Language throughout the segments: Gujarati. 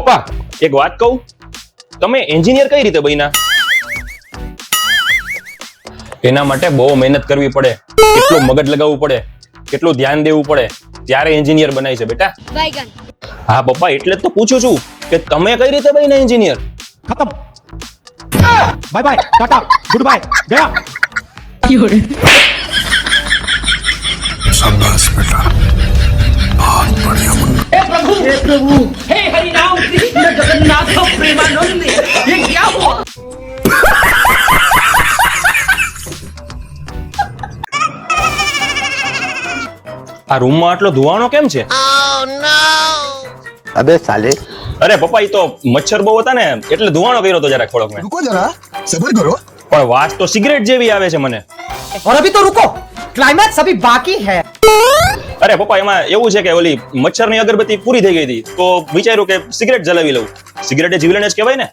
પપ્પા એક વાત કહું, તમે એન્જિનિયર કઈ રીતે બન્યા? એના માટે બહુ મહેનત કરવી પડે, કેટલું મગજ લગાવવું પડે, કેટલું ધ્યાન દેવું પડે, ત્યારે એન્જિનિયર બનાય છે બેટા. હા પપ્પા, એટલે જ તો પૂછું છું કે તમે કઈ રીતે બન્યા એન્જિનિયર? खत्म bye bye tata goodbye गया शाबाश बेटा बहुत बढ़िया हे प्रभु हे हरि राम कृष्ण जगन्नाथ प्रेमानंद ये क्या हुआ? આ રૂમમાં આટલો ધુવાણો કેમ છે? अबे साले અરે પપ્પા, ઈ તો મચ્છર બહુ હતા ને એટલે ધુવાણો કર્યો તો જરાક થોડોક મેં. रुको जरा सब्र करो પણ વાસ તો સિગરેટ જેવી આવે છે મને. और अभी तो रुको क्लाइमैक्स अभी बाकी है અરે પપ્પા, એમાં એવું છે કે ઓલી મચ્છરની અગરબત્તી પૂરી થઈ ગઈ હતી તો વિચાર્યું કે સિગરેટ જલાવી લઉં. સિગરેટ એ જીવલેણ જ કહેવાય ને,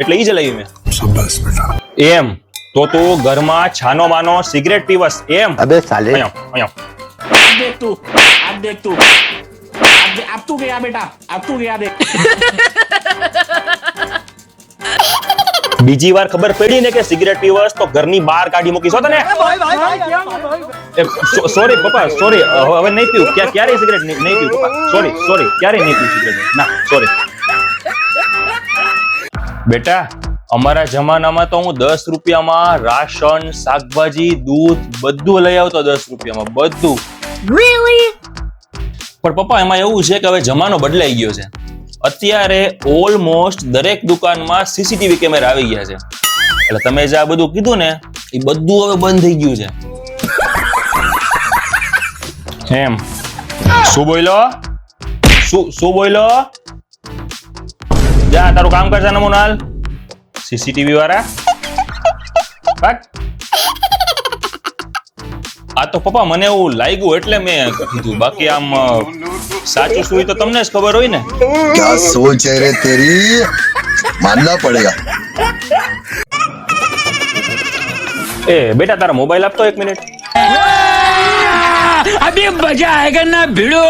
એટલે ઈ જલાવી મેં. शाबाश बेटा એમ તો તું ઘરમાં છાનો માનો સિગરેટ પીવસ એમ? अबे साले અહીંયા देख तू अब तू गया बेटा अब तू गया देख બીજી વાર ખબર પડી ને કે સિગરેટ પીવસ તો ઘરની બહાર કાઢી મૂકીશો તને. સોરી પપ્પા, સોરી, હવે નહીં પીવું. ક્યારેય સિગરેટ નહીં પીવું પપ્પા. સોરી ક્યારેય નહીં પીવું સિગરેટ. ના સોરી બેટા, અમારા જમાનામાં તો હું 10 રૂપિયામાં રાશન, શાકભાજી, દૂધ બધું લઈ આવતો. 10 રૂપિયામાં બધું. પણ પપ્પા એમાં એવું છે કે હવે જમાનો બદલાઈ ગયો છે. અત્યારે ઓલમોસ્ટ દરેક દુકાનમાં સીસીટીવી કેમેરા આવી ગયા છે. એટલે તમે જે આ બધું કીધું ને એ બધું હવે બંધ થઈ ગયું છે. એમ શું બોલો? શું બોલો? જા તારું કામ કરજા નમૂનાલ. સીસીટીવી વાળા ભાગ. આ તો પપ્પા મને એવું લાગ્યું એટલે મેં કીધું, બાકી આમ સાચું શું તો તમને જ ખબર હોય ને. क्या सोच है रे तेरी मानना पड़ेगा એ બેટા તારા મોબાઈલ આપતો 1 મિનિટ. अभी मजा आएगा ना भिड़ो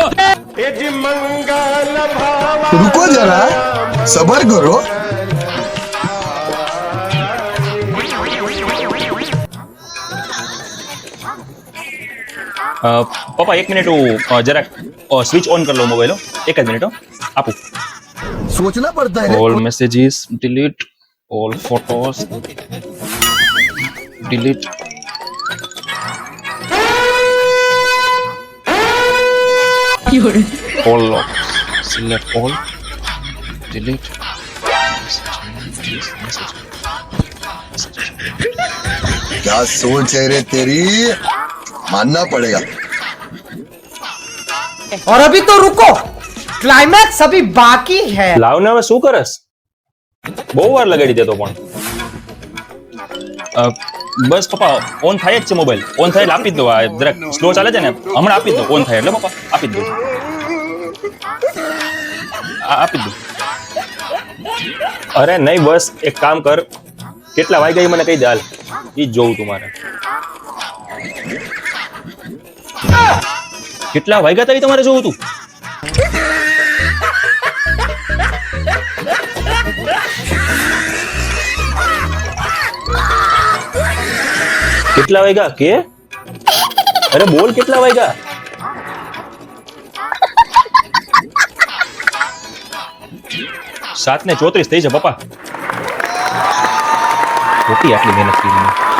रुको जरा सब्र करो પપ્પા 1 મિનિટ હું જરાક સ્વિચ ઓન કરી લઉં મોબાઈલ. 1 જ મિનિટ આપું. सोचना पड़ता है all messages delete, all photos delete. All lock select all delete. क्या सोच है रे तेरी मानना पड़ेगा और अभी तो रुको क्लाइमैक्स अभी बाकी है લાવ ને હવે શું કરસ? બહુ વાર લગાડી દેતો પણ. બસ પપ્પા ઓન થાય જ છે મોબાઈલ. ઓન થાય એટલે આપી જ દો. આ જરાક સ્લો ચાલે છે ને, હમણાં આપી જ દો. ઓન થાય એટલે પપ્પા આપી જ દો. આપી જ દો. અરે નહીં, બસ એક કામ કર, કેટલા વાગ્યા મને કહી દે હાલ, ઈ જ જોઉં તું મારે. કેટલા વાગ્યા તા ઈ તમારે જોવું તું? કેટલા વાગ્યા કે? અરે બોલ કેટલા વાગ્યા? સાત ને 34 થઈ છે પપ્પા. ખોટી આટલી મહેનત કરી.